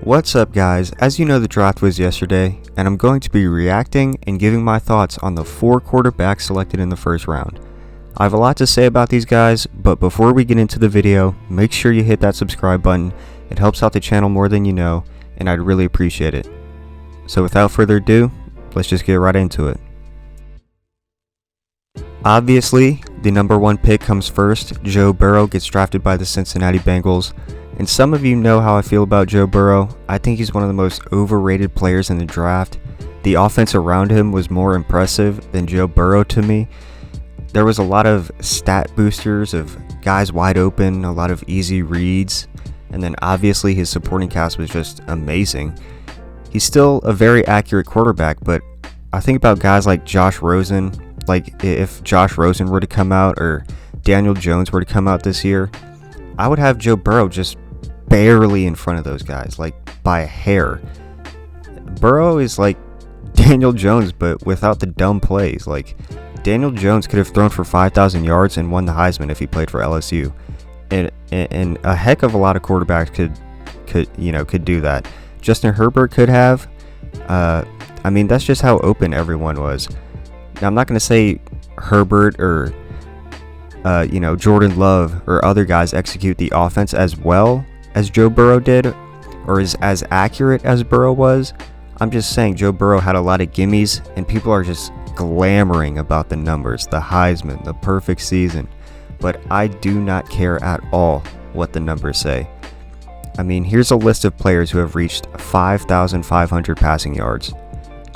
What's up guys, as you know the draft was yesterday, and I'm going to be reacting and giving my thoughts on the 4 quarterbacks selected in the first round. I have a lot to say about these guys, but before we get into the video, make sure you hit that subscribe button. It helps out the channel more than you know, and I'd really appreciate it. So without further ado, let's just get right into it. Obviously, the number 1 pick comes first. Joe Burrow gets drafted by the Cincinnati Bengals. And some of you know how I feel about Joe Burrow. I think he's one of the most overrated players in the draft. The offense around him was more impressive than Joe Burrow to me. There was a lot of stat boosters of guys wide open, a lot of easy reads, and then obviously his supporting cast was just amazing. He's still a very accurate quarterback, but I think about guys like Josh Rosen. Like if Josh Rosen were to come out or Daniel Jones were to come out this year, I would have Joe Burrow just barely in front of those guys, like by a hair. Burrow is like Daniel Jones, but without the dumb plays. Like Daniel Jones could have thrown for 5,000 yards and won the Heisman if he played for LSU, and a heck of a lot of quarterbacks could do that. Justin Herbert could have. I mean, that's just how open everyone was. Now, I'm not going to say Herbert or Jordan Love or other guys execute the offense as well as Joe Burrow did, or is as accurate as Burrow was. I'm just saying Joe Burrow had a lot of gimmies, and people are just glamoring about the numbers, the Heisman, the perfect season. But I do not care at all what the numbers say. I mean, here's a list of players who have reached 5,500 passing yards.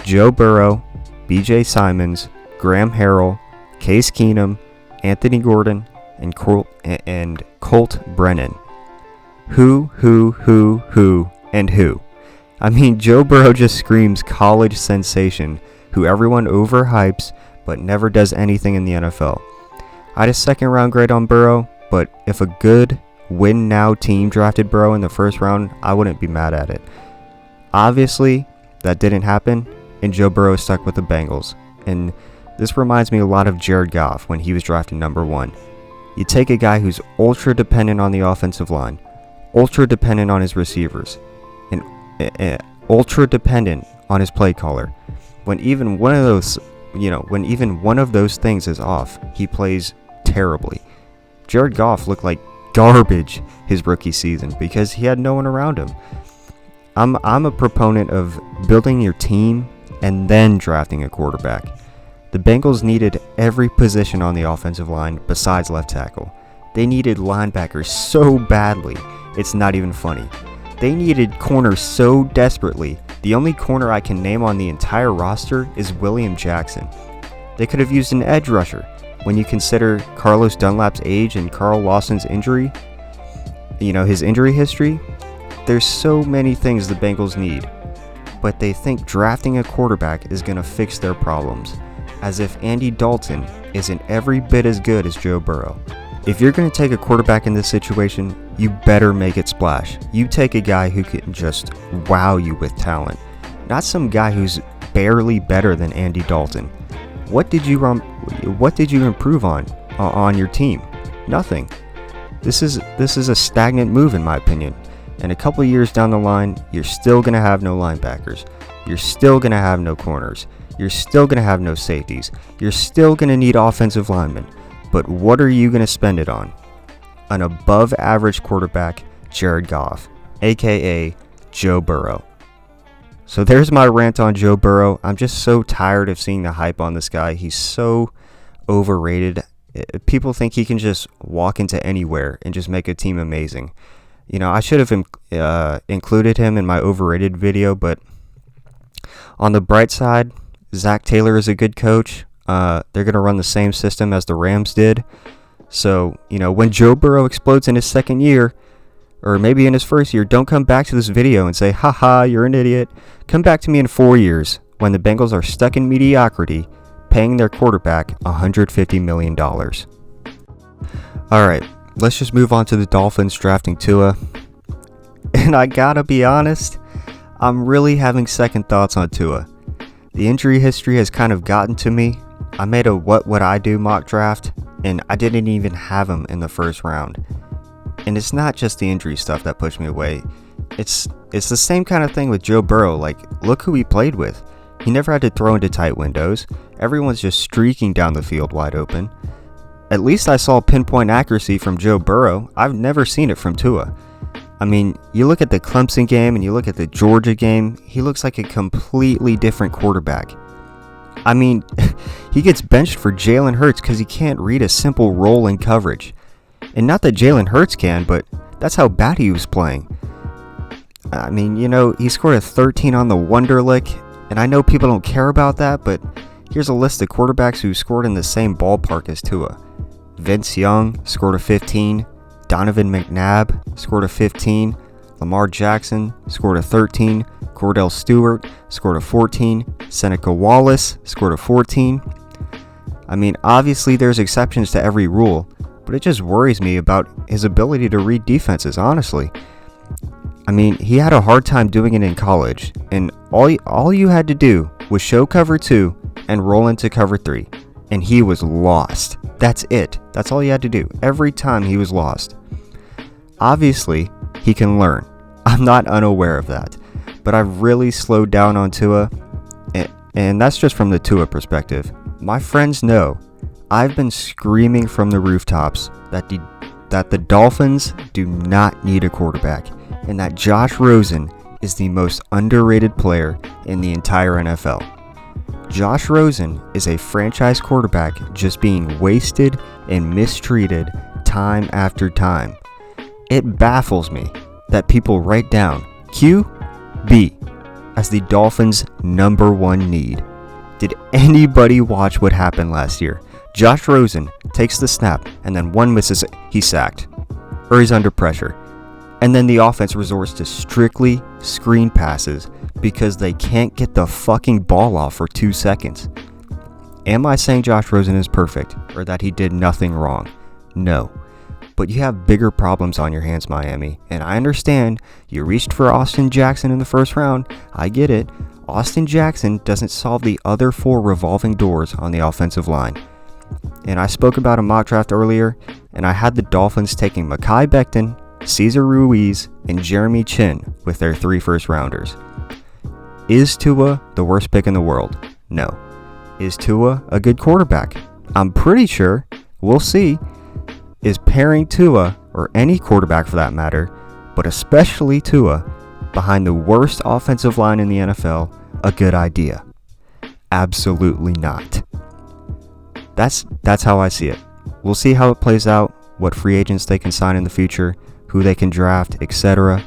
Joe Burrow, BJ Simons, Graham Harrell, Case Keenum, Anthony Gordon, and Colt Brennan. Who, and who? I mean, Joe Burrow just screams college sensation, who everyone overhypes, but never does anything in the NFL. I had a second round grade on Burrow, but if a good win now team drafted Burrow in the first round, I wouldn't be mad at it. Obviously, that didn't happen, and Joe Burrow is stuck with the Bengals. And this reminds me a lot of Jared Goff when he was drafted number 1. You take a guy who's ultra dependent on the offensive line, ultra dependent on his receivers, and ultra dependent on his play caller. When even one of those things is off, he plays terribly. Jared Goff looked like garbage his rookie season because he had no one around him. I'm a proponent of building your team and then drafting a quarterback. The Bengals needed every position on the offensive line besides left tackle. They needed linebackers so badly, it's not even funny. They needed corners so desperately. The only corner I can name on the entire roster is William Jackson. They could have used an edge rusher. When you consider Carlos Dunlap's age and Carl Lawson's injury, his injury history, there's so many things the Bengals need. But they think drafting a quarterback is going to fix their problems, as if Andy Dalton isn't every bit as good as Joe Burrow. If you're going to take a quarterback in this situation, you better make it splash. You take a guy who can just wow you with talent, not some guy who's barely better than Andy Dalton. What did you improve on your team? Nothing. This is a stagnant move in my opinion. And a couple years down the line, you're still going to have no linebackers. You're still going to have no corners. You're still going to have no safeties. You're still going to need offensive linemen. But what are you going to spend it on? An above average quarterback, Jared Goff, aka Joe Burrow. So there's my rant on Joe Burrow. I'm just so tired of seeing the hype on this guy. He's so overrated. People think he can just walk into anywhere and just make a team amazing. I should have included him in my overrated video, but on the bright side, Zach Taylor is a good coach. They're going to run the same system as the Rams did. So, when Joe Burrow explodes in his second year, or maybe in his first year, don't come back to this video and say, haha, you're an idiot. Come back to me in 4 years when the Bengals are stuck in mediocrity, paying their quarterback $150 million. Alright, let's just move on to the Dolphins drafting Tua. And I gotta be honest, I'm really having second thoughts on Tua. The injury history has kind of gotten to me. I made a what would I do mock draft, and I didn't even have him in the first round. And it's not just the injury stuff that pushed me away. It's the same kind of thing with Joe Burrow. Like, look who he played with. He never had to throw into tight windows. Everyone's just streaking down the field wide open. At least I saw pinpoint accuracy from Joe Burrow. I've never seen it from Tua. I mean, you look at the Clemson game and you look at the Georgia game, he looks like a completely different quarterback. I mean, he gets benched for Jalen Hurts because he can't read a simple roll in coverage. And not that Jalen Hurts can, but that's how bad he was playing. I mean, he scored a 13 on the Wonderlic, and I know people don't care about that, but here's a list of quarterbacks who scored in the same ballpark as Tua. Vince Young scored a 15, Donovan McNabb scored a 15, Lamar Jackson scored a 13, Cordell Stewart scored a 14, Seneca Wallace scored a 14. I mean, obviously there's exceptions to every rule, but it just worries me about his ability to read defenses, honestly. I mean, he had a hard time doing it in college, and all you had to do was show cover 2 and roll into cover 3, and he was lost. That's it. That's all you had to do. Every time he was lost. Obviously, he can learn. I'm not unaware of that, but I've really slowed down on Tua, and that's just from the Tua perspective. My friends know I've been screaming from the rooftops that the Dolphins do not need a quarterback, and that Josh Rosen is the most underrated player in the entire NFL. Josh Rosen is a franchise quarterback just being wasted and mistreated time after time. It baffles me that people write down QB as the Dolphins' number one need. Did anybody watch what happened last year? Josh Rosen takes the snap, and then one misses it, he's sacked. Or he's under pressure. And then the offense resorts to strictly screen passes because they can't get the fucking ball off for 2 seconds. Am I saying Josh Rosen is perfect, or that he did nothing wrong? No. But you have bigger problems on your hands, Miami. And I understand you reached for Austin Jackson in the first round. I get it. Austin Jackson doesn't solve the other 4 revolving doors on the offensive line. And I spoke about a mock draft earlier, and I had the Dolphins taking Mekhi Becton, Cesar Ruiz, and Jeremy Chin with their 3 first-rounders. Is Tua the worst pick in the world? No. Is Tua a good quarterback? I'm pretty sure. We'll see. Is pairing Tua, or any quarterback for that matter, but especially Tua, behind the worst offensive line in the NFL, a good idea? Absolutely not. That's how I see it. We'll see how it plays out, what free agents they can sign in the future, who they can draft, etc.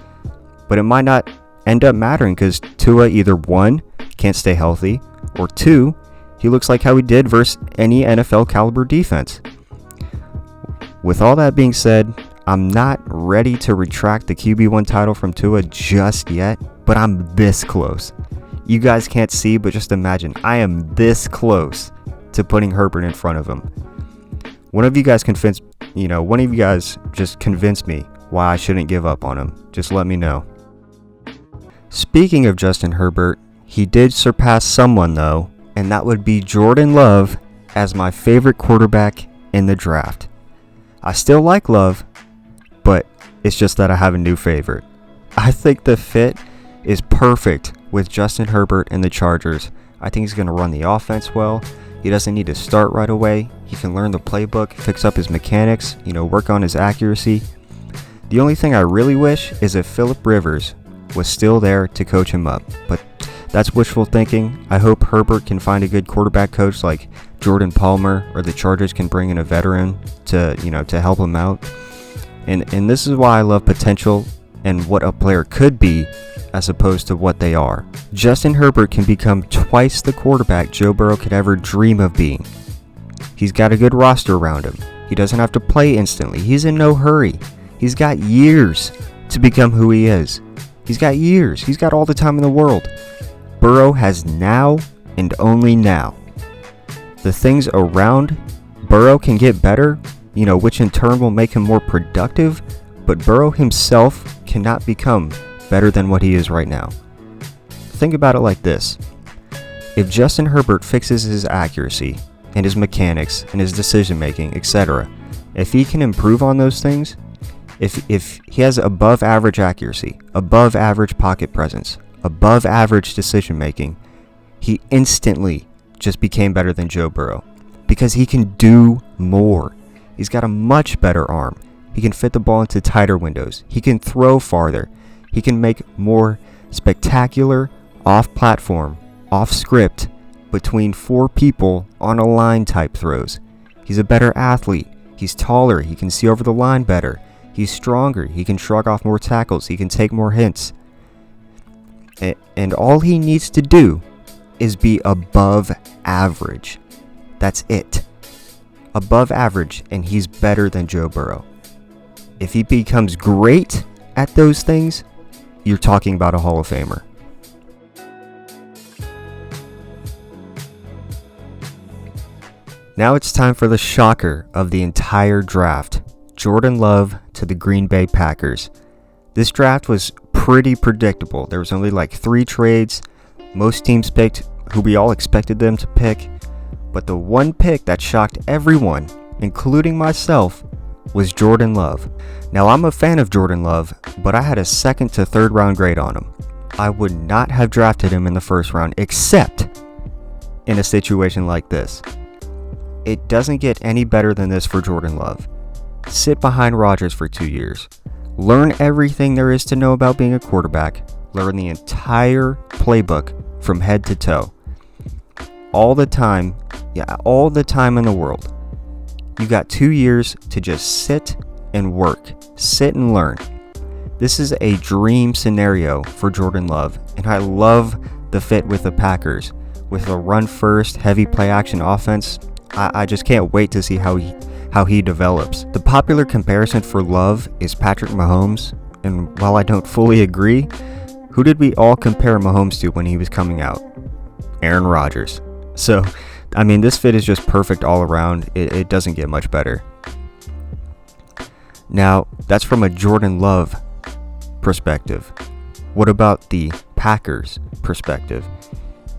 But it might not end up mattering because Tua either 1, can't stay healthy, or 2, he looks like how he did versus any NFL caliber defense. With all that being said, I'm not ready to retract the QB1 title from Tua just yet, but I'm this close. You guys can't see, but just imagine, I am this close to putting Herbert in front of him. One of you guys just convince me why I shouldn't give up on him. Just let me know. Speaking of Justin Herbert, he did surpass someone though, and that would be Jordan Love as my favorite quarterback in the draft. I still like Love, but it's just that I have a new favorite. I think the fit is perfect with Justin Herbert and the Chargers. I think he's going to run the offense well. He doesn't need to start right away. He can learn the playbook, fix up his mechanics, work on his accuracy. The only thing I really wish is if Phillip Rivers was still there to coach him up. But that's wishful thinking. I hope Herbert can find a good quarterback coach like Jordan Palmer, or the Chargers can bring in a veteran to help him out. And this is why I love potential and what a player could be as opposed to what they are. Justin Herbert can become twice the quarterback Joe Burrow could ever dream of being. He's got a good roster around him. He doesn't have to play instantly. He's in no hurry. He's got years to become who he is. He's got years. He's got all the time in the world. Burrow has now and only now. The things around Burrow can get better, which in turn will make him more productive, but Burrow himself cannot become better than what he is right now. Think about it like this. If Justin Herbert fixes his accuracy and his mechanics and his decision making, etc., if he can improve on those things, If he has above average accuracy, above average pocket presence, above average decision making, he instantly just became better than Joe Burrow because he can do more. He's got a much better arm. He can fit the ball into tighter windows. He can throw farther. He can make more spectacular off-platform, off-script, between four people on a line type throws. He's a better athlete. He's taller. He can see over the line better. He's stronger. He can shrug off more tackles. He can take more hits. And all he needs to do is be above average. That's it. Above average, and he's better than Joe Burrow. If he becomes great at those things, you're talking about a Hall of Famer. Now it's time for the shocker of the entire draft. Jordan Love to the Green Bay Packers. This draft was pretty predictable. There was only like 3 trades. Most teams picked who we all expected them to pick. But the one pick that shocked everyone, including myself, was Jordan Love. Now I'm a fan of Jordan Love, but I had a 2nd to 3rd round grade on him. I would not have drafted him in the 1st round except in a situation like this. It doesn't get any better than this for Jordan Love. Sit behind Rodgers for 2 years. Learn everything there is to know about being a quarterback. Learn the entire playbook from head to toe. All the time in the world. You got 2 years to just sit and work. Sit and learn. This is a dream scenario for Jordan Love, and I love the fit with the Packers. With a run-first, heavy play-action offense, I just can't wait to see how he develops. The popular comparison for Love is Patrick Mahomes, and while I don't fully agree, who did we all compare Mahomes to when he was coming out? Aaron Rodgers. So, I mean, this fit is just perfect all around. It doesn't get much better. Now, that's from a Jordan Love perspective. What about the Packers perspective?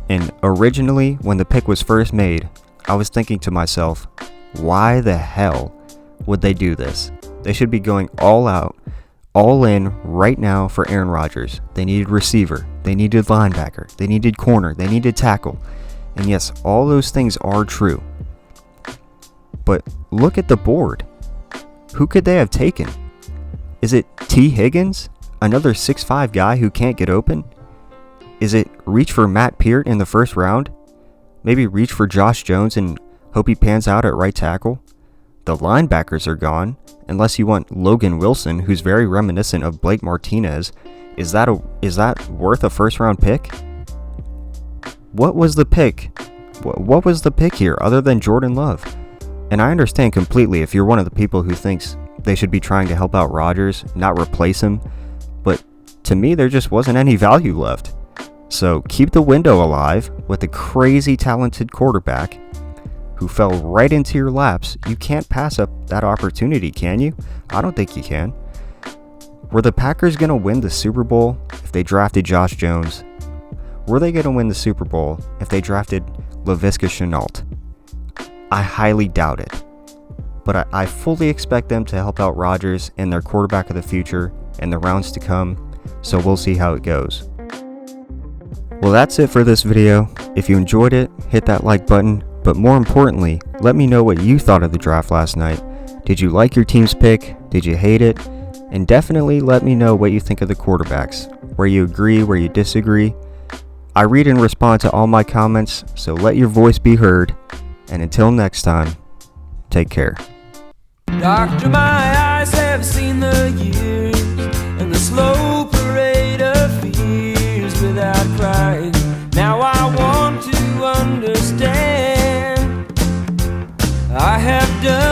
And originally, when the pick was first made, I was thinking to myself, why the hell would they do this? They should be going all out, all in right now for Aaron Rodgers. They needed receiver. They needed linebacker. They needed corner. They needed tackle. And yes, all those things are true. But look at the board. Who could they have taken? Is it T. Higgins? Another 6'5" guy who can't get open? Is it reach for Matt Peart in the 1st round? Maybe reach for Josh Jones and hope he pans out at right tackle? The linebackers are gone, unless you want Logan Wilson, who's very reminiscent of Blake Martinez. Is that worth a 1st round pick? What was the pick? What was the pick here other than Jordan Love? And I understand completely if you're one of the people who thinks they should be trying to help out Rodgers, not replace him. But to me, there just wasn't any value left. So keep the window alive with a crazy talented quarterback who fell right into your laps. You can't pass up that opportunity, can you? I don't think you can. Were the Packers going to win the Super Bowl if they drafted Josh Jones? Were they going to win the Super Bowl if they drafted Laviska Shenault? I highly doubt it. But I fully expect them to help out Rodgers and their quarterback of the future in the rounds to come, so we'll see how it goes. Well, that's it for this video. If you enjoyed it, hit that like button, but more importantly, let me know what you thought of the draft last night. Did you like your team's pick? Did you hate it? And definitely let me know what you think of the quarterbacks, where you agree, where you disagree. I read and respond to all my comments, so let your voice be heard. And until next time, take care. Doctor, my eyes have seen the years and the slow parade of fears without crying. Now I want to understand. I have done